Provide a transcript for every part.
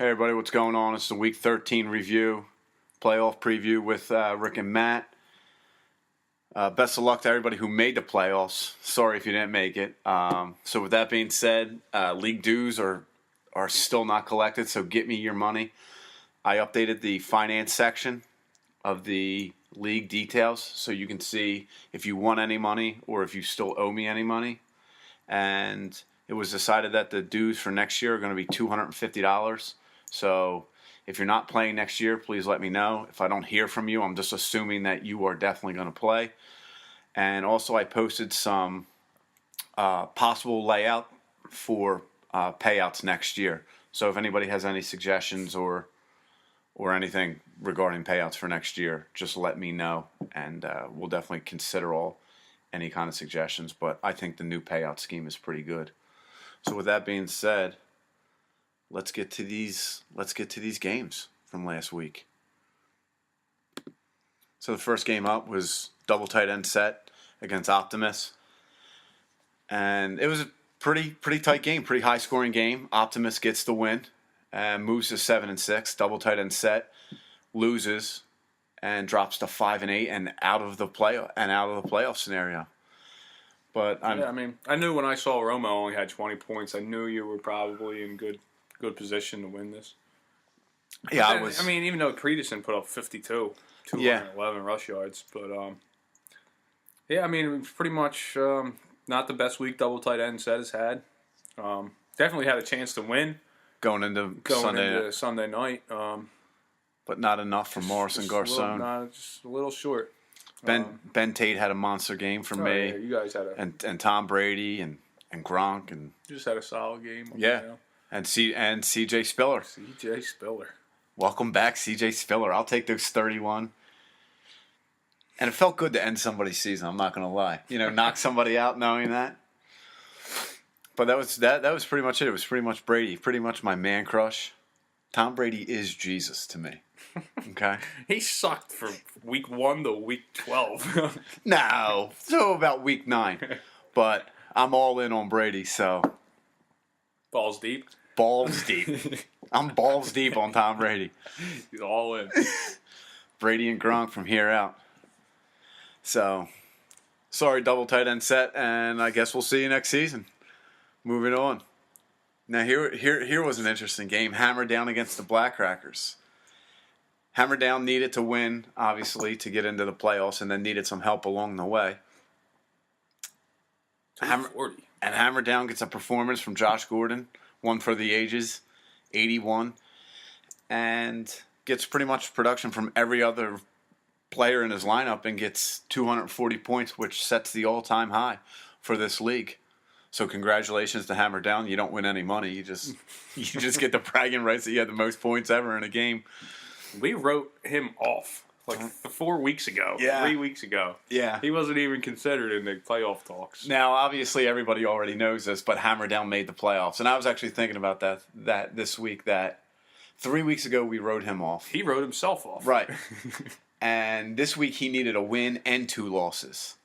Hey everybody, what's going on? It's the Week 13 review, playoff preview with Rick and Matt. Best of luck to everybody who made the playoffs. Sorry if you didn't make it. So with that being said, league dues are still not collected, so get me your money. I updated the finance section of the league details so you can see if you won any money or if you still owe me any money. And it was decided that the dues for next year are going to be $250. So if you're not playing next year, please let me know. If I don't hear from you, I'm just assuming that you are definitely going to play. And also I posted some possible layout for payouts next year. So if anybody has any suggestions or anything regarding payouts for next year, just let me know. And we'll definitely consider any kind of suggestions. But I think the new payout scheme is pretty good. So with that being said, let's get to these games from last week. So the first game up was double tight end set against Optimus. And it was a pretty tight game, pretty high scoring game. Optimus gets the win and moves to 7-6. Double tight end set loses and drops to 5-8 and out of the playoff scenario. But I knew when I saw Romo only had 20 points, I knew you were probably in good position to win this. Yeah, even though Creedison put up 52, 211 rush yards, but it was pretty much not the best week double tight end set has had. Definitely had a chance to win going into Sunday night, but not enough for Morrison Garcon. Just a little short. Ben Tate had a monster game for me. Yeah, you guys had and Tom Brady and Gronk and you just had a solid game. Yeah. And C.J. Spiller. C.J. Spiller. Welcome back, C.J. Spiller. I'll take those 31. And it felt good to end somebody's season, I'm not going to lie. Knock somebody out knowing that. But that was pretty much it. It was pretty much Brady. Pretty much my man crush. Tom Brady is Jesus to me. Okay? He sucked from week 1 to week 12. No. So about week 9. But I'm all in on Brady, so. Balls deep? Balls deep. I'm balls deep on Tom Brady. He's all in. Brady and Gronk from here out. So, sorry, double tight end set, and I guess we'll see you next season. Moving on. Now, here was an interesting game. Hammer Down against the Blackcrackers. Hammer Down needed to win, obviously, to get into the playoffs, and then needed some help along the way. 240. And Hammer Down gets a performance from Josh Gordon, one for the ages, 81, and gets pretty much production from every other player in his lineup and gets 240 points, which sets the all-time high for this league. So congratulations to Hammer Down. You don't win any money. You just get the bragging rights that you had the most points ever in a game. We wrote him off 4 weeks ago. Yeah. 3 weeks ago. Yeah. He wasn't even considered in the playoff talks. Now, obviously, everybody already knows this, but Hammer Down made the playoffs. And I was actually thinking about that this week, that 3 weeks ago we wrote him off. He wrote himself off. Right. And this week he needed a win and 2 losses.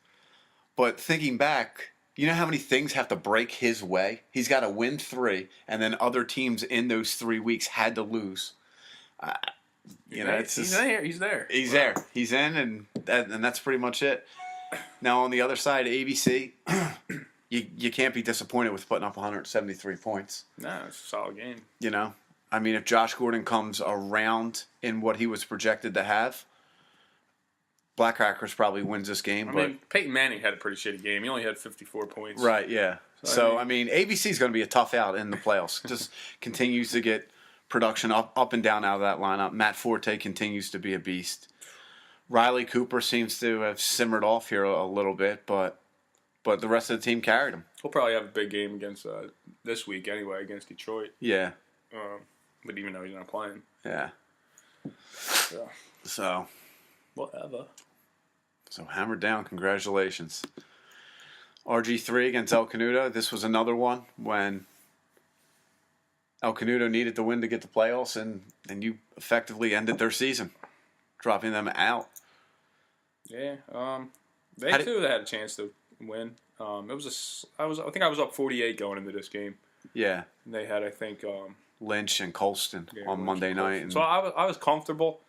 But thinking back, you know how many things have to break his way? He's got to win 3, and then other teams in those 3 weeks had to lose. He's there. He's there. He's in, and that's pretty much it. Now on the other side, ABC, you can't be disappointed with putting up 173 points. No, it's a solid game. If Josh Gordon comes around in what he was projected to have, Blackcrackers probably wins this game. Peyton Manning had a pretty shitty game. He only had 54 points. Right, yeah. So ABC is going to be a tough out in the playoffs. Just continues to get production up and down out of that lineup. Matt Forte continues to be a beast. Riley Cooper seems to have simmered off here a little bit, but the rest of the team carried him. He'll probably have a big game against this week anyway against Detroit. Yeah. But even though he's not playing. Yeah. So. Whatever. So Hammer Down, congratulations. RG3 against El Canuto. This was another one when El Canuto needed to win to get the playoffs, and you effectively ended their season, dropping them out. Yeah, they had a chance to win. I think I was up 48 going into this game. Yeah. And they had, I think, Lynch and Colston on Monday night. And so I was comfortable.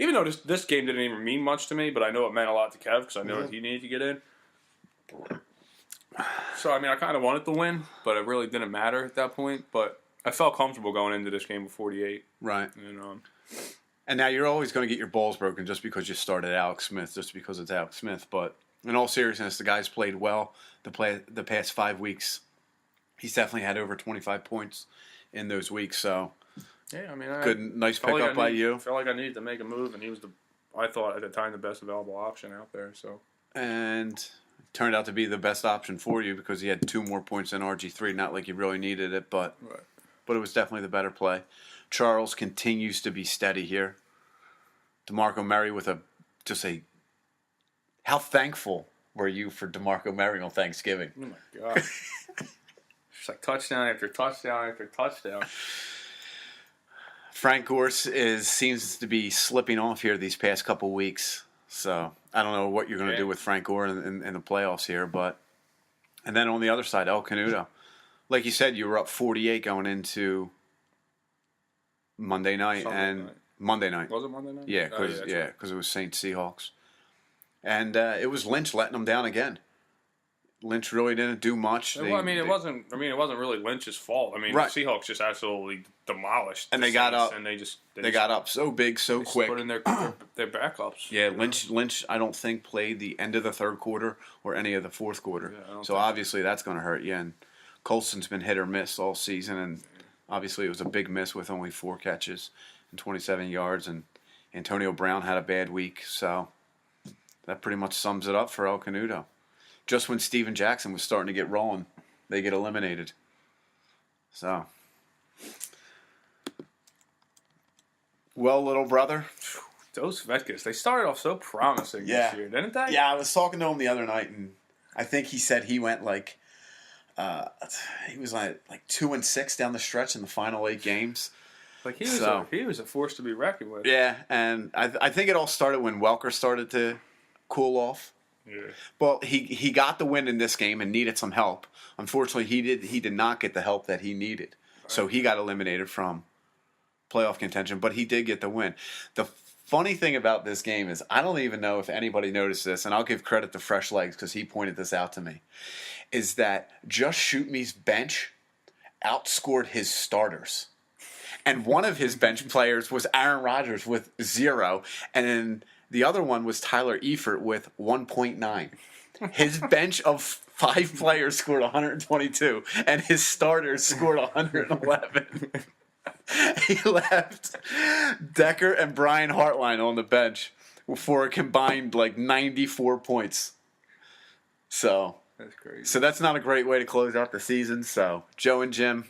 Even though this game didn't even mean much to me, but I know it meant a lot to Kev because I know that he needed to get in. So, I mean, I kind of wanted to win, but it really didn't matter at that point. But I felt comfortable going into this game with 48. Right. And now you're always going to get your balls broken just because you started Alex Smith, just because it's Alex Smith. But in all seriousness, the guy's played well the past 5 weeks. He's definitely had over 25 points in those weeks. So, yeah, I mean, nice pickup by you. I felt like I needed to make a move, and he was I thought at the time, the best available option out there. So, and turned out to be the best option for you because he had 2 more points than RG3. Not like he really needed it, but it was definitely the better play. Charles continues to be steady here. DeMarco Murray with how thankful were you for DeMarco Murray on Thanksgiving? Oh my God. It's like touchdown after touchdown after touchdown. Frank Gore seems to be slipping off here these past couple weeks. So I don't know what you're going to do with Frank Gore in the playoffs here. And then on the other side, El Canuto. Like you said, you were up 48 going into Monday night. Monday night. Was it Monday night? Yeah, because it was Saints Seahawks. And it was Lynch letting them down again. Lynch really didn't do much. It wasn't really Lynch's fault. I mean, the Seahawks just absolutely demolished. And they got up. And they got up so big, so quick. Put in their backups. Yeah, Lynch, I don't think played the end of the third quarter or any of the fourth quarter. Yeah, so obviously that's going to hurt you. And Colston's been hit or miss all season, and obviously it was a big miss with only 4 catches and 27 yards. And Antonio Brown had a bad week, so that pretty much sums it up for El Canuto. Just when Steven Jackson was starting to get rolling, they get eliminated. So, well, little brother. Those Vetkus, they started off so promising this year, didn't they? Yeah, I was talking to him the other night, and I think he said he went he was like 2-6 down the stretch in the final 8 games. Like he was a force to be reckoned with. Yeah, and I think it all started when Welker started to cool off. Yeah. Well, he got the win in this game and needed some help. Unfortunately, he did not get the help that he needed. Right. So he got eliminated from playoff contention, but he did get the win. The funny thing about this game is I don't even know if anybody noticed this, and I'll give credit to Fresh Legs because he pointed this out to me, is that Just Shoot Me's bench outscored his starters. And one of his bench players was Aaron Rodgers with 0, and then the other one was Tyler Eifert with 1.9. His bench of 5 players scored 122, and his starters scored 111. He left Decker and Brian Hartline on the bench for a combined 94 points. So that's crazy. So that's not a great way to close out the season. So Joe and Jim,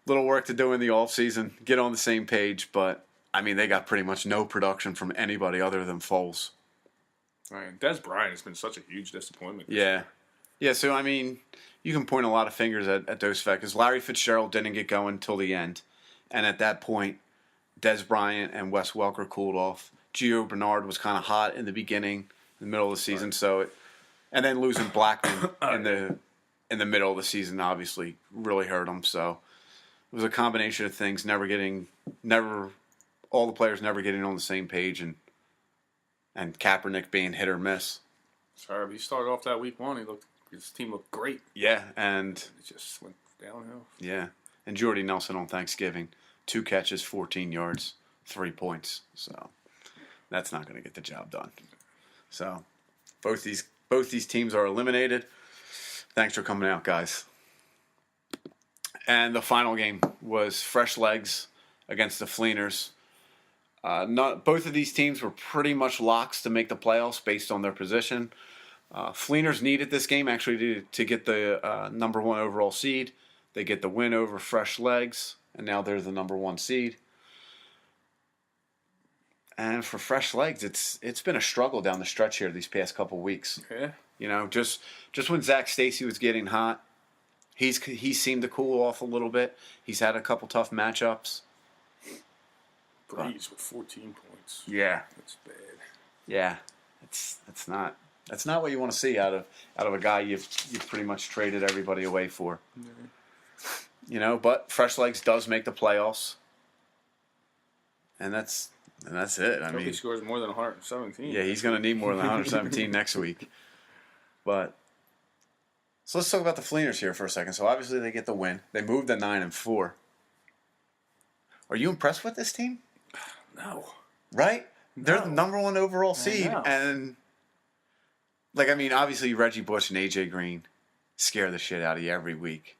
little work to do in the offseason. Get on the same page, but I mean, they got pretty much no production from anybody other than Foles. Right. Des Bryant has been such a huge disappointment. Yeah. Yeah, so, I mean, you can point a lot of fingers at those facts because Larry Fitzgerald didn't get going until the end. And at that point, Des Bryant and Wes Welker cooled off. Gio Bernard was kind of hot in the beginning, in the middle of the season. Right. And then losing Blackman in the middle of the season obviously really hurt him. So it was a combination of things, all the players never getting on the same page, and Kaepernick being hit or miss. Sorry, he started off that week 1. His team looked great. Yeah, and it just went downhill. Yeah, and Jordy Nelson on Thanksgiving, 2 catches, 14 yards, 3 points. So that's not going to get the job done. So both these teams are eliminated. Thanks for coming out, guys. And the final game was Fresh Legs against the Fleeners. Both of these teams were pretty much locks to make the playoffs based on their position. Fleeners needed this game actually to get the number 1 overall seed. They get the win over Fresh Legs, and now they're the number 1 seed. And for Fresh Legs, it's been a struggle down the stretch here these past couple weeks. Yeah. You know, just when Zach Stacy was getting hot, he seemed to cool off a little bit. He's had a couple tough matchups. Breeze with 14 points. Yeah, that's bad. Yeah, that's not what you want to see out of a guy you've pretty much traded everybody away for. But Fresh Legs does make the playoffs, and that's it. I hope he scores more than 117. Yeah, he's going to need more than 117 next week. But so let's talk about the Fleeners here for a second. So obviously they get the win. They moved to 9-4. Are you impressed with this team? No. Right? They're the number 1 overall seed, and obviously Reggie Bush and AJ Green scare the shit out of you every week.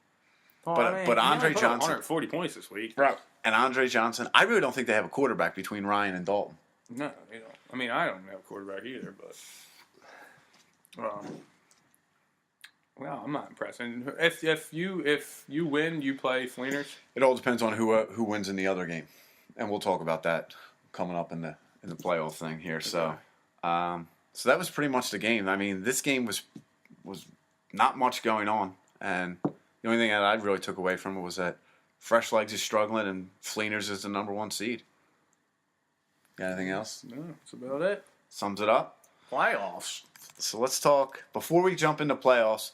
Well, but Andre Johnson, 140 points this week, right? And Andre Johnson, I really don't think they have a quarterback between Ryan and Dalton. No, they don't. I mean, I don't have a quarterback either, but well, I'm not impressed. And if you win, you play Fleeners. It all depends on who wins in the other game, and we'll talk about that coming up in the playoff thing here. So, so that was pretty much the game. I mean, this game was not much going on, and the only thing that I really took away from it was that Fresh Legs is struggling and Fleeners is the number 1 seed. Got anything else? No, that's about it. Sums it up. Playoffs. So let's talk, before we jump into playoffs,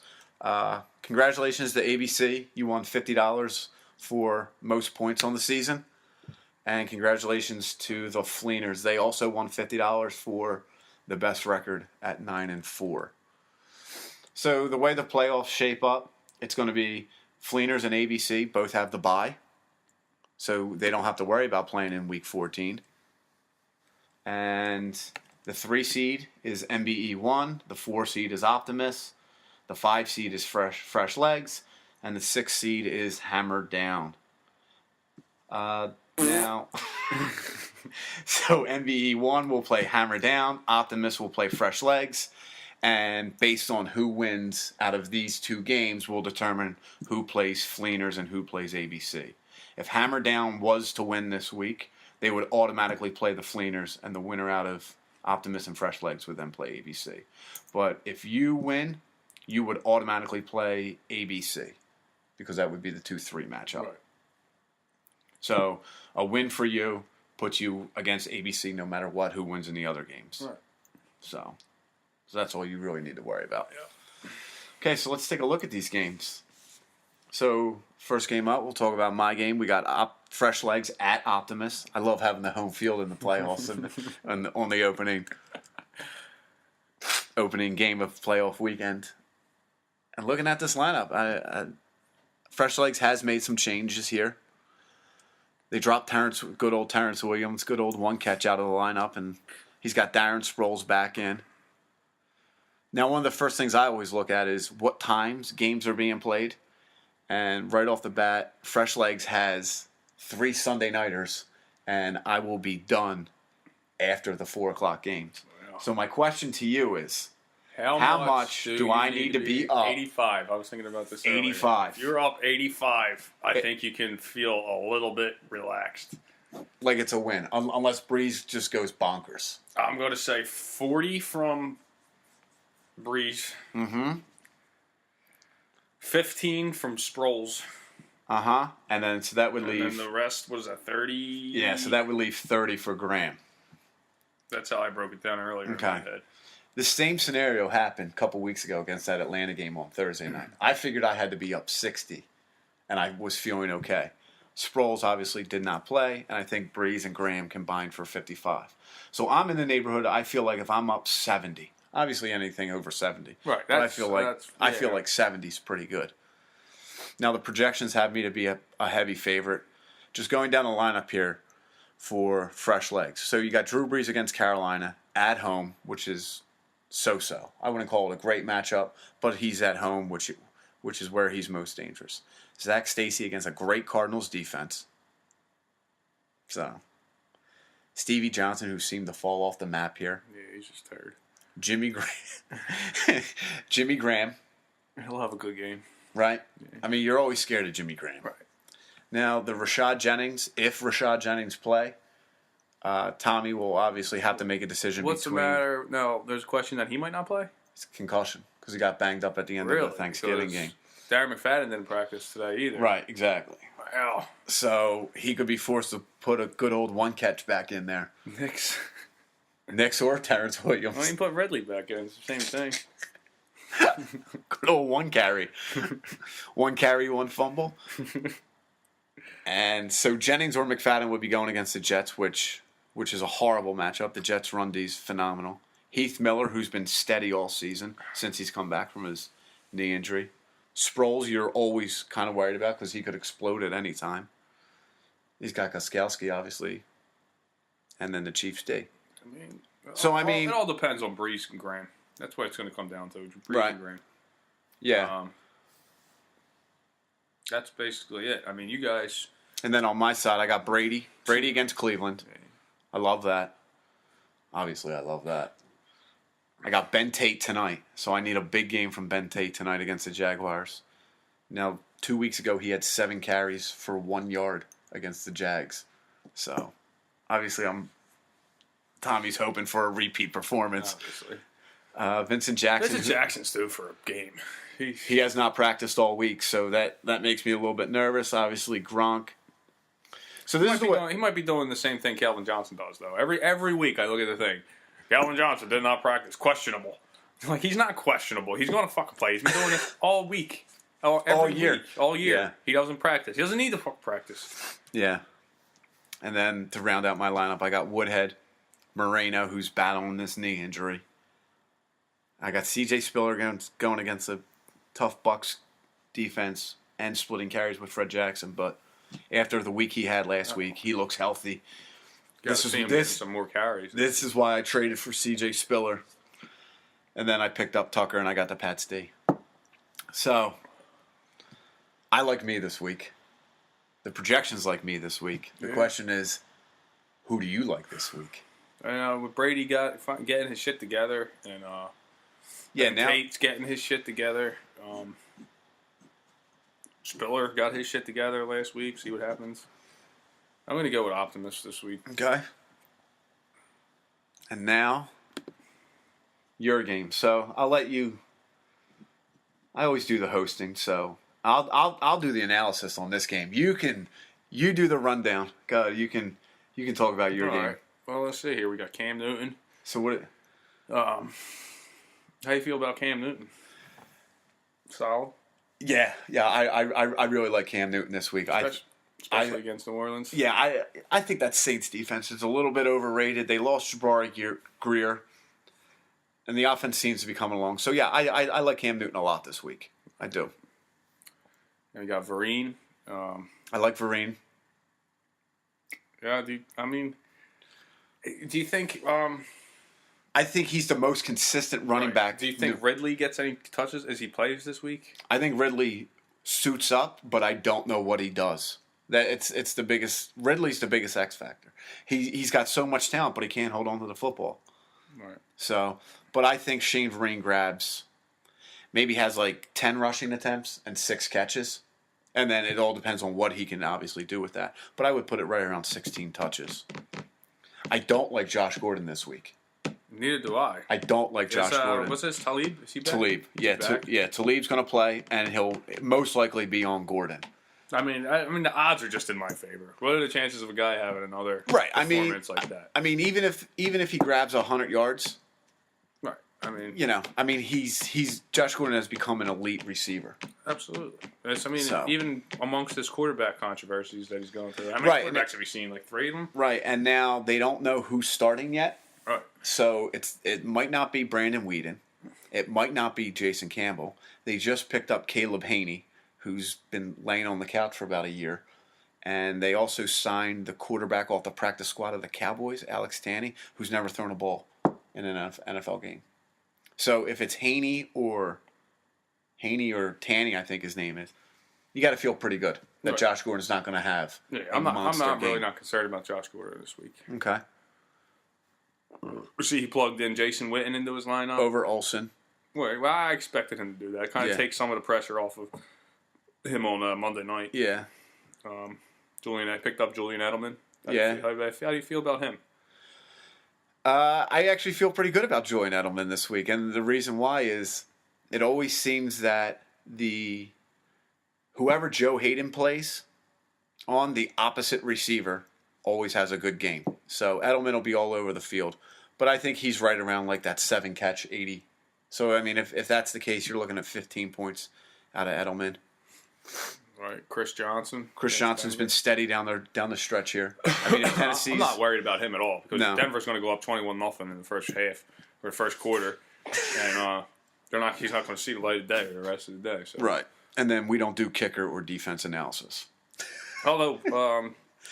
congratulations to ABC. You won $50 for most points on the season. And congratulations to the Fleeners. They also won $50 for the best record at 9-4. So the way the playoffs shape up, it's going to be Fleeners and ABC both have the bye. So they don't have to worry about playing in week 14. And the 3 seed is MBE 1, the 4 seed is Optimus, the 5 seed is Fresh Legs, and the 6 seed is Hammered Down. Now, so MBE 1 will play Hammer Down, Optimus will play Fresh Legs, and based on who wins out of these 2 games will determine who plays Fleeners and who plays ABC. If Hammer Down was to win this week, they would automatically play the Fleeners, and the winner out of Optimus and Fresh Legs would then play ABC. But if you win, you would automatically play ABC, because that would be the 2-3 matchup. Right. So a win for you puts you against ABC no matter what, who wins in the other games. Right. So that's all you really need to worry about. Yeah. Okay, so let's take a look at these games. So first game up, we'll talk about my game. We got Fresh Legs at Optimus. I love having the home field in the playoffs and on the opening game of playoff weekend. And looking at this lineup, Fresh Legs has made some changes here. They dropped good old Terrence Williams, good old one catch out of the lineup, and he's got Darren Sproles back in. Now, one of the first things I always look at is what times games are being played. And right off the bat, Fresh Legs has 3 Sunday nighters, and I will be done after the 4 o'clock games. Wow. So my question to you is, how much do I need to be up? 85. I was thinking about this earlier. 85. If you're up 85, I think you can feel a little bit relaxed. Like it's a win, unless Breeze just goes bonkers. I'm going to say 40 from Breeze. Mm-hmm. 15 from Sproles. Uh-huh. And then so that would leave... And then the rest, what is that, 30? Yeah, so that would leave 30 for Graham. That's how I broke it down earlier in my head. The same scenario happened a couple weeks ago against that Atlanta game on Thursday night. I figured I had to be up 60, and I was feeling okay. Sproles obviously did not play, and I think Breeze and Graham combined for 55. So I'm in the neighborhood, I feel like if I'm up 70, obviously anything over 70. Right. But I feel like 70 is pretty good. Now the projections have me to be a heavy favorite. Just going down the lineup here for Fresh Legs. So you got Drew Brees against Carolina at home, which is so-so. I wouldn't call it a great matchup, but he's at home, which is where he's most dangerous. Zach Stacy against a great Cardinals defense. So Stevie Johnson, who seemed to fall off the map here. Yeah, he's just tired. Jimmy Graham. He'll have a good game. Right? Yeah. I mean, you're always scared of Jimmy Graham. Right. Now, the Rashad Jennings, if Rashad Jennings play, Tommy will obviously have to make a decision. What's the matter? No, there's a question that he might not play? It's a concussion because he got banged up at the end of the Thanksgiving game. Darren McFadden didn't practice today either. Right, exactly. Wow. So he could be forced to put a good old one catch back in there. Nix or Terrence Williams. Well, you put Ridley back in. It's the same thing. Good old one carry. One carry, one fumble. And so Jennings or McFadden would be going against the Jets, which is a horrible matchup. The Jets' run D is phenomenal. Heath Miller, who's been steady all season since he's come back from his knee injury. Sproles, you're always kind of worried about because he could explode at any time. He's got Gostkowski, obviously, and then the Chiefs D. It all depends on Brees and Graham. That's what it's going to come down to. Brees and Graham. Yeah. That's basically it. I mean, you guys. And then on my side, I got Brady. Brady against Cleveland. I love that. Obviously, I love that. I got Ben Tate tonight, so I need a big game from Ben Tate tonight against the Jaguars. Now, 2 weeks ago, he had 7 carries for 1 yard against the Jags. So, obviously, Tommy's hoping for a repeat performance. Obviously. Vincent Jackson. Vincent Jackson's due for a game. He has not practiced all week, so that makes me a little bit nervous. Obviously, Gronk. So he might be doing the same thing Calvin Johnson does, though. Every week I look at the thing. Calvin Johnson did not practice. Questionable. Like, he's not questionable. He's going to fucking play. He's been doing it all week. All year. Yeah. He doesn't practice. He doesn't need to fucking practice. Yeah. And then to round out my lineup, I got Woodhead, Moreno, who's battling this knee injury. I got C.J. Spiller going against a tough Bucs defense and splitting carries with Fred Jackson. But after the week he had last week, he looks healthy. Some more carries. This is why I traded for C.J. Spiller. And then I picked up Tucker and I got the Pats D. So, I like me this week. The projections like me this week. The question is, who do you like this week? With Brady getting his shit together, and now Tate's getting his shit together. Spiller got his shit together last week. See what happens. I'm going to go with Optimus this week. Okay. And now, your game. So I'll let you. I always do the hosting, so I'll do the analysis on this game. You do the rundown. Go. You can talk about your game. Right. Well, let's see here. We got Cam Newton. So what? How you feel about Cam Newton? Solid. Yeah. I really like Cam Newton this week. Especially against New Orleans. Yeah, I think that Saints defense is a little bit overrated. They lost Jabari Greer, and the offense seems to be coming along. So yeah, I like Cam Newton a lot this week. I do. And we got Vereen. I like Vereen. Yeah, do you think? I think he's the most consistent running back. Do you think Ridley gets any touches as he plays this week? I think Ridley suits up, but I don't know what he does. It's the biggest. Ridley's the biggest X factor. He's got so much talent, but he can't hold on to the football. Right. So, but I think Shane Vereen maybe has like 10 rushing attempts and 6 catches, and then it all depends on what he can obviously do with that. But I would put it right around 16 touches. I don't like Josh Gordon this week. Neither do I. I don't like Josh Gordon. What's this, Talib? Is he back? Talib, yeah, Talib's going to play, and he'll most likely be on Gordon. I mean, the odds are just in my favor. What are the chances of a guy having another performance like that? I mean, even if he grabs 100 yards, right? I mean, he's Josh Gordon has become an elite receiver. Absolutely. Even amongst his quarterback controversies that he's going through. How many quarterbacks have you seen? Like 3 of them? Right, and now they don't know who's starting yet. Right. So it might not be Brandon Weeden. It might not be Jason Campbell. They just picked up Caleb Haney, who's been laying on the couch for about a year. And they also signed the quarterback off the practice squad of the Cowboys, Alex Tanney, who's never thrown a ball in an NFL game. So if it's Haney or Tanney, I think his name is, you got to feel pretty good that Josh Gordon's not going to have I'm not really not concerned about Josh Gordon this week. Okay. See, he plugged in Jason Witten into his lineup. Over Olsen. Well, I expected him to do that. Kind of take some of the pressure off of him on Monday night. Yeah. I picked up Julian Edelman. How do you feel about him? I actually feel pretty good about Julian Edelman this week. And the reason why is it always seems that whoever Joe Hayden plays on, the opposite receiver always has a good game. So Edelman will be all over the field. But I think he's right around like that 7-catch, So, I mean, if that's the case, you're looking at 15 points out of Edelman. Right, Chris Johnson. Chris Johnson's been steady down the stretch here. I mean, if Tennessee's... I'm not worried about him at all because No. Denver's going to go up 21-0 in the first half or the first quarter, and he's not going to see the light of day the rest of the day. So. Right. And then we don't do kicker or defense analysis. Although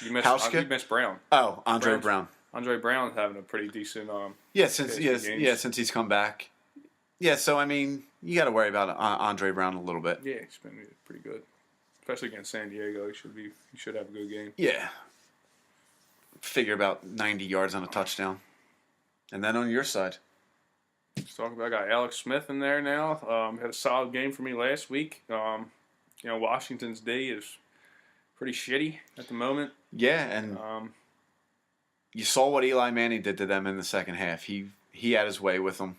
you missed Brown. Oh, Andre Brown. Andre Brown's having a pretty decent. Since he's come back. Yeah, so I mean, you got to worry about Andre Brown a little bit. Yeah, he's been pretty good, especially against San Diego. He should have a good game. Yeah. Figure about 90 yards on a touchdown. And then on your side. Let's talk about. I got Alex Smith in there now. Had a solid game for me last week. Washington's D is pretty shitty at the moment. Yeah, and you saw what Eli Manning did to them in the second half. He had his way with them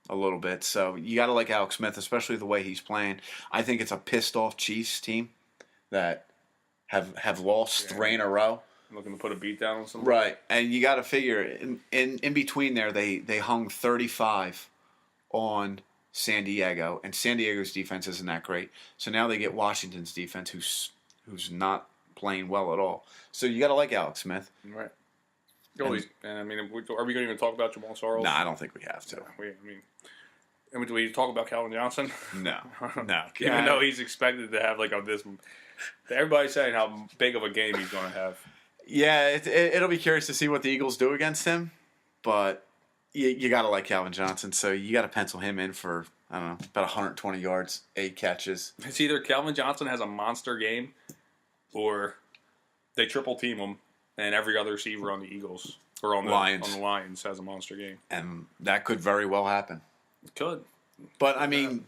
a little bit. So you got to like Alex Smith, especially the way he's playing. I think it's a pissed off Chiefs team that have lost 3 in a row. Looking to put a beat down on somebody. Right, and you got to figure in between there they hung 35 on San Diego, and San Diego's defense isn't that great. So now they get Washington's defense, who's not playing well at all. So you got to like Alex Smith. Right. Are we going to even talk about Jamal Charles? No, I don't think we have to. And do we talk about Calvin Johnson? No. Even though he's expected to have this. Everybody's saying how big of a game he's going to have. Yeah, it'll be curious to see what the Eagles do against him, but you got to like Calvin Johnson, so you got to pencil him in for, I don't know, about 120 yards, 8 catches. It's either Calvin Johnson has a monster game, or they triple team him, and every other receiver on the Eagles or on the Lions has a monster game, and that could very well happen. It could, but I mean.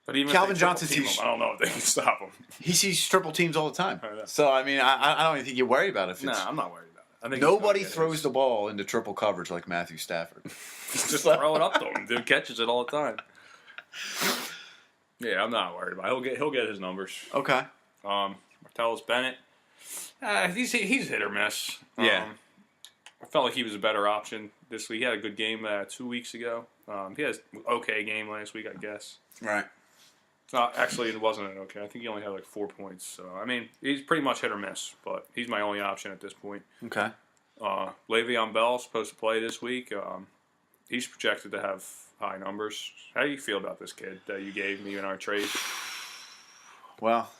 But even Calvin Johnson, I don't know if they can stop him. He sees triple teams all the time. So, I mean, I don't even think you worry about it. No, I'm not worried about it. I think nobody throws the ball into triple coverage like Matthew Stafford. Just throw it up to him. Dude catches it all the time. Yeah, I'm not worried about it. He'll get his numbers. Okay. Martellus Bennett, he's hit or miss. Yeah. I felt like he was a better option this week. He had a good game 2 weeks ago. He had an okay game last week, I guess. Right. Actually, it wasn't an okay. I think he only had 4 points. So, I mean, he's pretty much hit or miss, but he's my only option at this point. Okay. Le'Veon Bell is supposed to play this week. He's projected to have high numbers. How do you feel about this kid that you gave me in our trade? Well,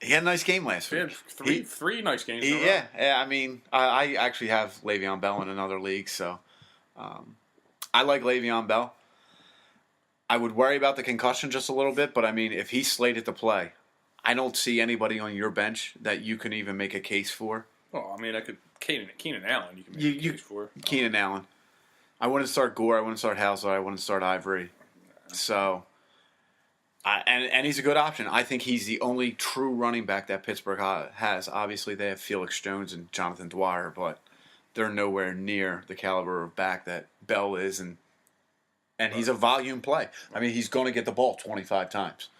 he had a nice game last week. He had three nice games. Yeah. I mean, I actually have Le'Veon Bell in another league, so I like Le'Veon Bell. I would worry about the concussion just a little bit, but I mean, if he's slated to play, I don't see anybody on your bench that you can even make a case for. Well, I mean, I could Keenan Allen. You can make a case for Keenan Allen. I wouldn't start Gore. I wouldn't start Hauser. I wouldn't start Ivory. So, and he's a good option. I think he's the only true running back that Pittsburgh has. Obviously, they have Felix Jones and Jonathan Dwyer, but they're nowhere near the caliber of back that Bell is, and he's a volume play. I mean, he's going to get the ball 25 times.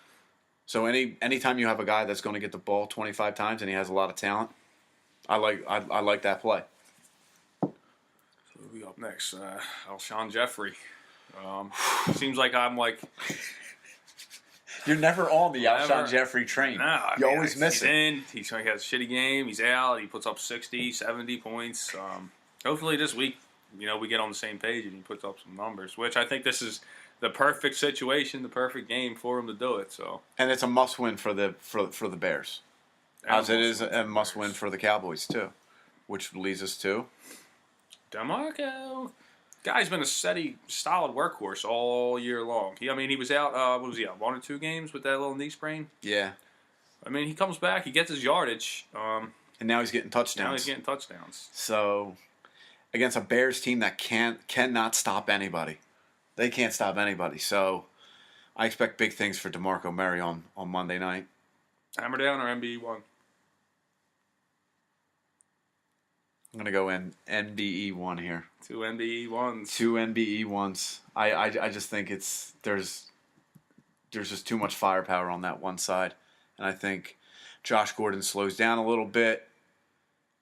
So anytime you have a guy that's going to get the ball 25 times and he has a lot of talent, I like that play. So who we up next? Alshon Jeffrey. Seems like I'm like. You're never on the Alshon Jeffrey train. No, you always miss it. He has a shitty game. He's out. He puts up 60, 70 points. Hopefully this week, we get on the same page and he puts up some numbers, which I think this is the perfect situation, the perfect game for him to do it. So, and it's a must-win for the Bears, as it is a must-win for the Cowboys too, which leads us to DeMarco. Guy's been a steady, solid workhorse all year long. He was out. What was he out? 1 or 2 games with that little knee sprain. Yeah. I mean, he comes back. He gets his yardage. And now he's getting touchdowns. So, against a Bears team that cannot stop anybody. They can't stop anybody. So, I expect big things for DeMarco Murray on Monday night. Hammer down or MBE1? I'm going to go in NBE1 here. 2 NBE1s. 2 NBE1s. I just think there's just too much firepower on that one side. And I think Josh Gordon slows down a little bit.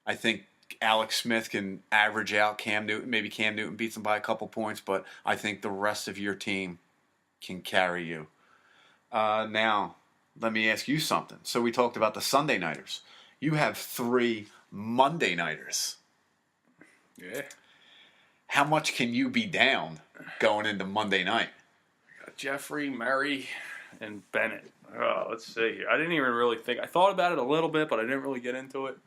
I think Alex Smith can average out Cam Newton. Maybe Cam Newton beats him by a couple points, but I think the rest of your team can carry you. Now, let me ask you something. So we talked about the Sunday nighters. You have 3 Monday nighters. Yeah. How much can you be down going into Monday night? Jeffrey, Murray, and Bennett. Let's see here. I didn't even really think. I thought about it a little bit, but I didn't really get into it.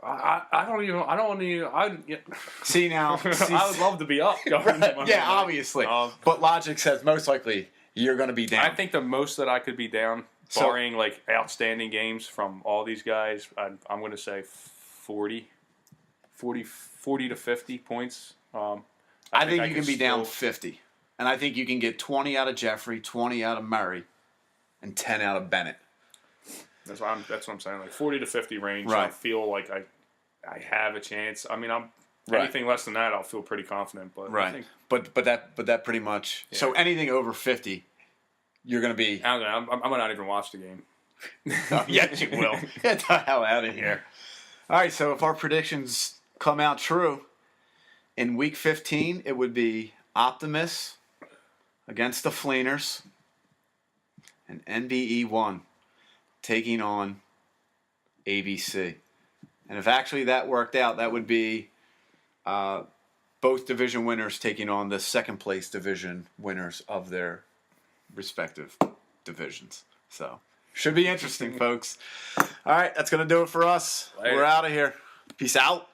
I don't even. See now. I would love to be up. Going into Monday night. Obviously. But logic says most likely you're going to be down. I think the most that I could be down, barring like outstanding games from all these guys, I'm going to say 40 to 50 points. I think you can be down 50. And I think you can get 20 out of Jeffrey, 20 out of Murray, and 10 out of Bennett. That's what I'm saying. Like 40 to 50 range. Right. I feel like I have a chance. I mean, anything less than that, I'll feel pretty confident. But right. I think, but that pretty much. Yeah. So anything over 50, you're going to be. I might not even watch the game. Yes, you will. Get the hell out of here. All right. So if our predictions come out true, in week 15, it would be Optimus against the Fleeners and NBE 1 taking on ABC. And if actually that worked out, that would be both division winners taking on the second place division winners of their respective divisions. So, should be interesting, folks. All right, that's going to do it for us. Later. We're out of here. Peace out.